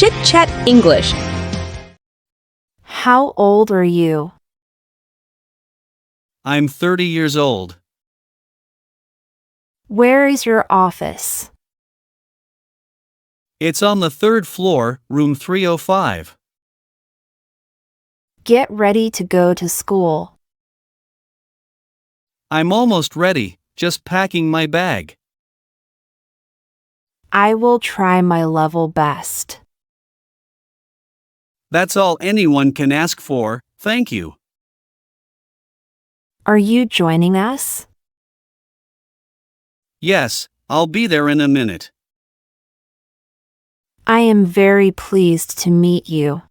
Chitchat English. How old are you? I'm 30 years old. Where is your office? It's on the third floor, room 305. Get ready to go to school. I'm almost ready, just packing my bag. I will try my level best. That's all anyone can ask for, thank you. Are you joining us? Yes, I'll be there in a minute. I am very pleased to meet you.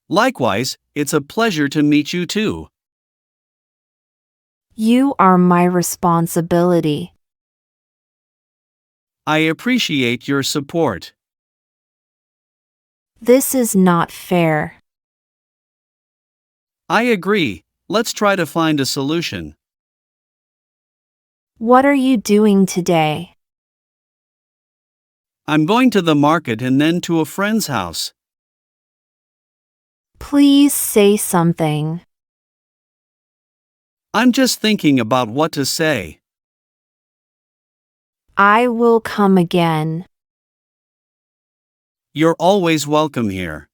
Likewise, it's a pleasure to meet you too. You are my responsibility. I appreciate your support. This is not fair. I agree, let's try to find a solution. What are you doing today? I'm going to the market and then to a friend's house. Please say something. I'm just thinking about what to say. I will come again. You're always welcome here.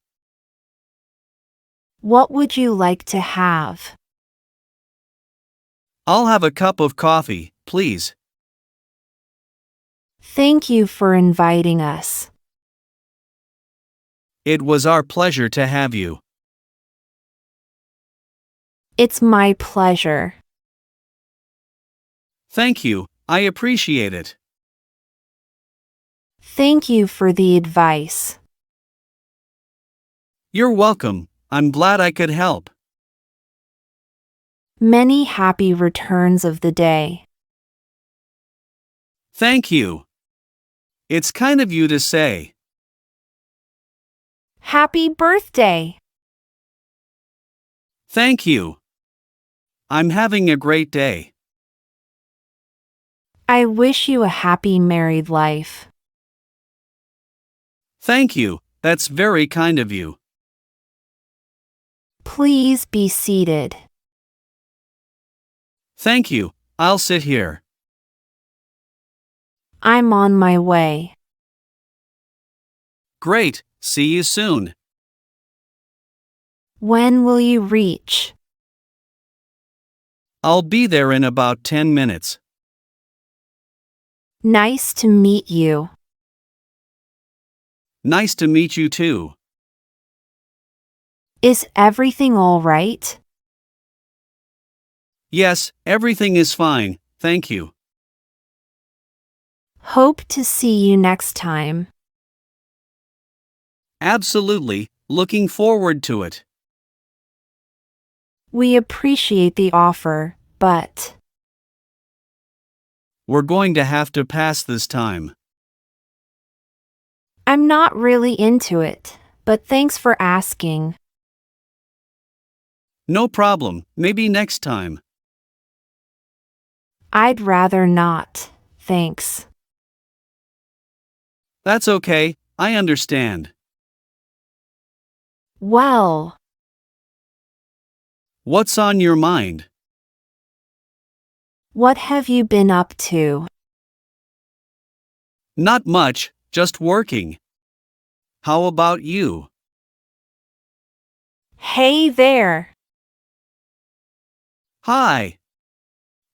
What would you like to have? I'll have a cup of coffee, please. Thank you for inviting us. It was our pleasure to have you. It's my pleasure. Thank you, I appreciate it. Thank you for the advice. You're welcome, I'm glad I could help. Many happy returns of the day. Thank you. It's kind of you to say. Happy birthday! Thank you. I'm having a great day. I wish you a happy married life. Thank you, that's very kind of you. Please be seated. Thank you, I'll sit here. I'm on my way. Great, see you soon. When will you reach? I'll be there in about 10 minutes. Nice to meet you. Nice to meet you too. Is everything all right? Yes, everything is fine, thank you. Hope to see you next time. Absolutely, looking forward to it. We appreciate the offer, but We're going to have to pass this time. I'm not really into it, but thanks for asking. No problem, maybe next time. I'd rather not, thanks. That's okay, I understand. Well, What's on your mind? what have you been up to? Not much, just working. How about you? Hey there! Hi.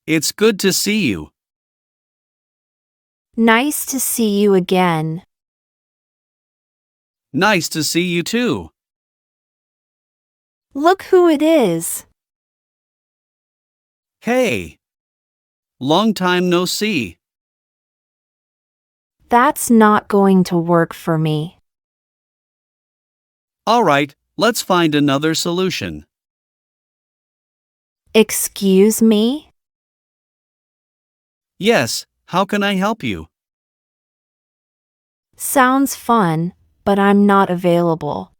It's good to see you. Nice to see you again. Nice to see you too. Look who it is. Hey. Long time no see. That's not going to work for me. All right, let's find another solution. Excuse me? Yes, how can I help you? Sounds fun, but I'm not available.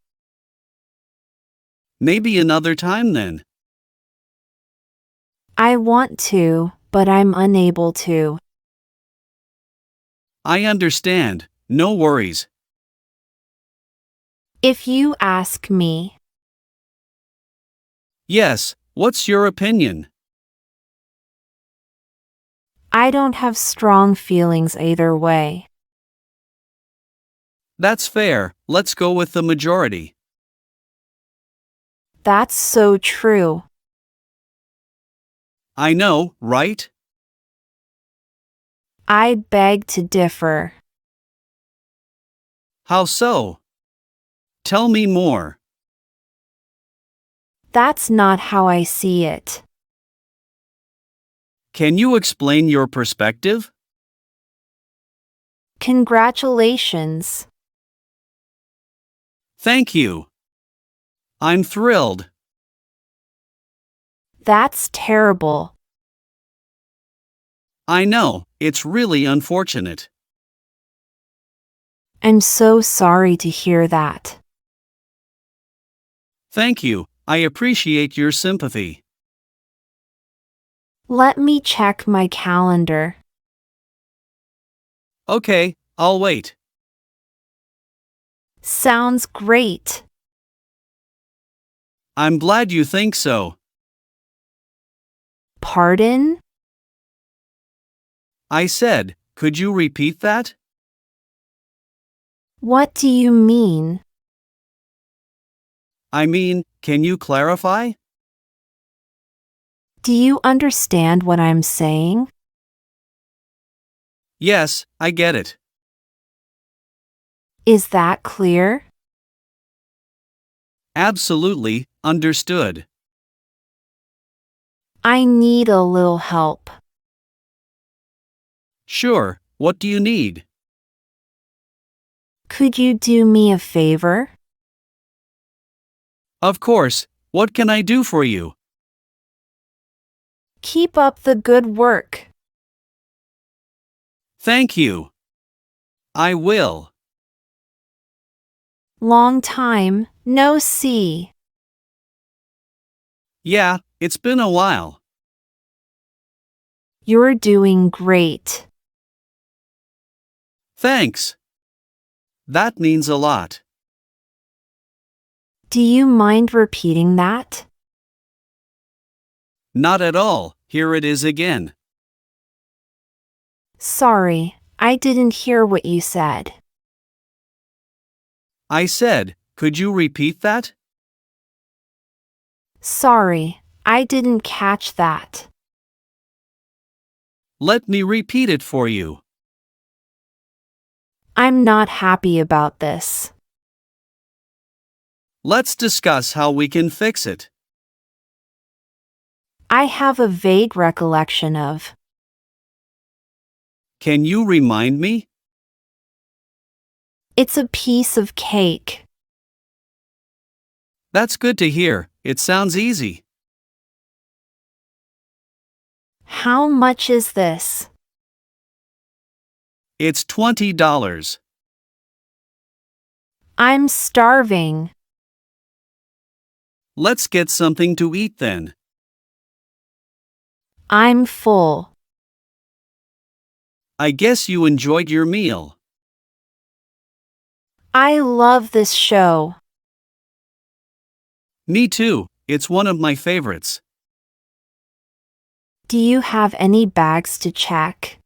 Maybe another time then. I want to, but I'm unable to. I understand, no worries. If you ask me, Yes, what's your opinion? I don't have strong feelings either way. That's fair, let's go with the majority. That's so true. I know, right? I beg to differ. How so? Tell me more. That's not how I see it. Can you explain your perspective? Congratulations. Thank you. I'm thrilled. That's terrible. I know, it's really unfortunate. I'm so sorry to hear that. Thank you, I appreciate your sympathy. Let me check my calendar. Okay, I'll wait. Sounds great. I'm glad you think so. Pardon? I said, could you repeat that? What do you mean? I mean, can you clarify? Do you understand what I'm saying? Yes, I get it. Is that clear? Absolutely, understood. I need a little help. Sure, what do you need? Could you do me a favor? Of course, what can I do for you? Keep up the good work. Thank you. I will. Long time, no see. Yeah, it's been a while. You're doing great. Thanks. That means a lot. Do you mind repeating that? Not at all, here it is again. Sorry, I didn't hear what you said. I said, could you repeat that? Sorry, I didn't catch that. Let me repeat it for you. I'm not happy about this. Let's discuss how we can fix it. I have a vague recollection of. Can you remind me? It's a piece of cake. That's good to hear. It sounds easy. How much is this? It's $20. I'm starving. Let's get something to eat then. I'm full. I guess you enjoyed your meal. I love this show. Me too, it's one of my favorites. Do you have any bags to check?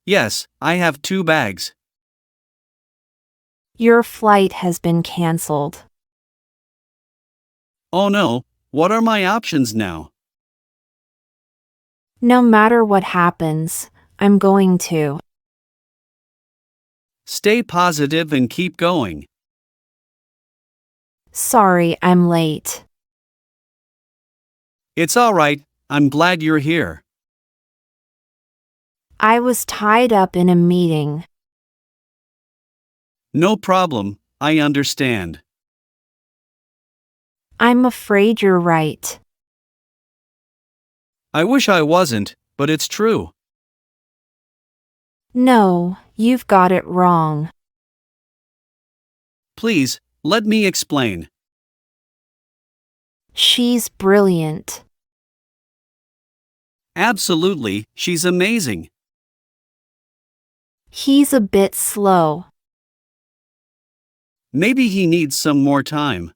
Yes, I have 2 bags. Your flight has been canceled. Oh no, what are my options now? No matter what happens, I'm going to. Stay positive and keep going. Sorry, I'm late. It's alright, I'm glad you're here. I was tied up in a meeting. No problem, I understand. I'm afraid you're right. I wish I wasn't, but it's true. No, you've got it wrong. Please, let me explain. She's brilliant. Absolutely, she's amazing. He's a bit slow. Maybe he needs some more time.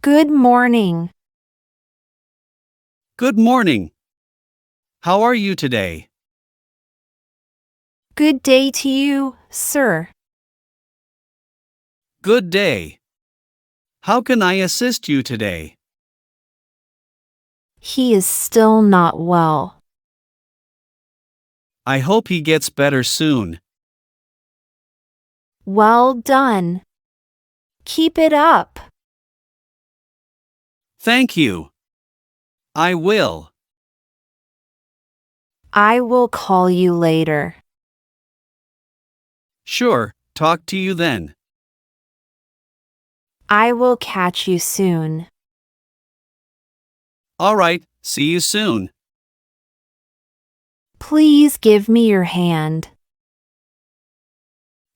Good morning. Good morning. How are you today? Good day to you, sir. Good day. How can I assist you today? He is still not well. I hope he gets better soon. Well done. Keep it up. Thank you. I will. I will call you later. Sure, talk to you then. I will catch you soon. All right, see you soon. Please give me your hand.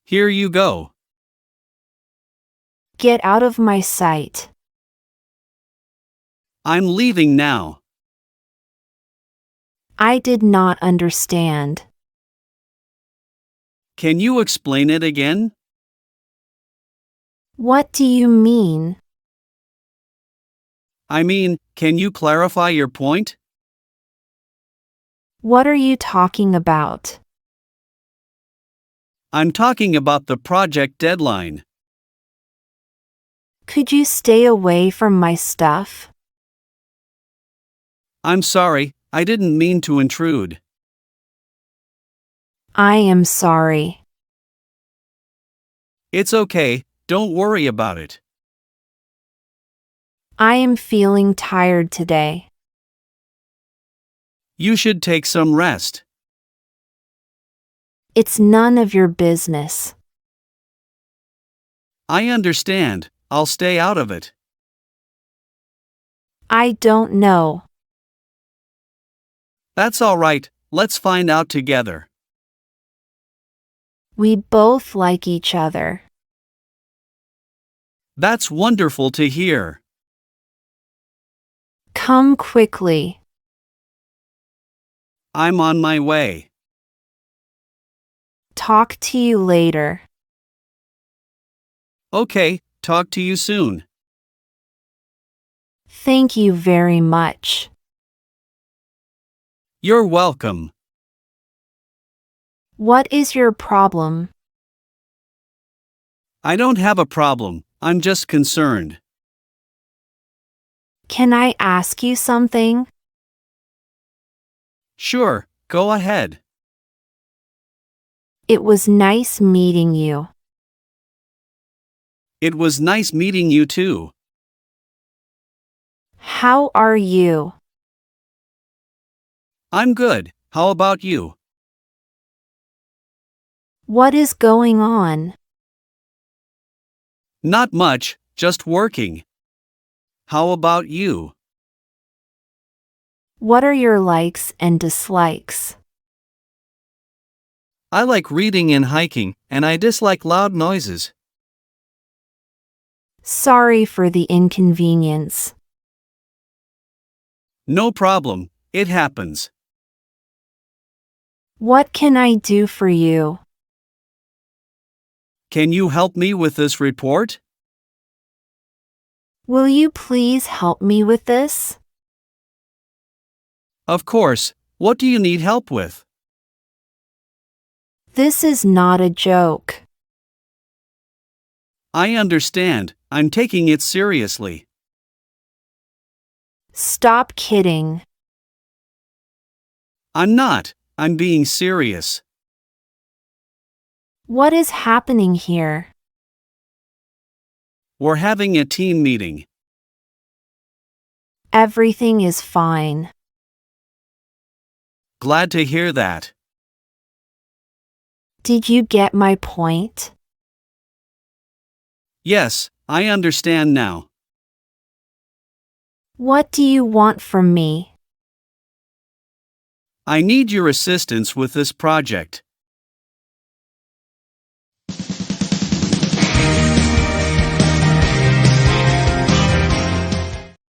Here you go. Get out of my sight. I'm leaving now. I did not understand. Can you explain it again? What do you mean? I mean, can you clarify your point? What are you talking about? I'm talking about the project deadline. Could you stay away from my stuff? I'm sorry, I didn't mean to intrude. I am sorry. It's okay, don't worry about it. I am feeling tired today. You should take some rest. It's none of your business. I understand, I'll stay out of it. I don't know. That's all right, let's find out together. We both like each other. That's wonderful to hear. Come quickly. I'm on my way. Talk to you later. Okay, talk to you soon. Thank you very much. You're welcome. What is your problem? I don't have a problem, I'm just concerned. Can I ask you something? Sure, go ahead. It was nice meeting you. It was nice meeting you too. How are you? I'm good, how about you? What is going on? Not much, just working. How about you? What are your likes and dislikes? I like reading and hiking, and I dislike loud noises. Sorry for the inconvenience. No problem, it happens. What can I do for you? Can you help me with this report? Will you please help me with this? Of course, what do you need help with? This is not a joke. I understand, I'm taking it seriously. Stop kidding. I'm not, I'm being serious. What is happening here? We're having a team meeting. Everything is fine. Glad to hear that. Did you get my point? Yes, I understand now. What do you want from me? I need your assistance with this project.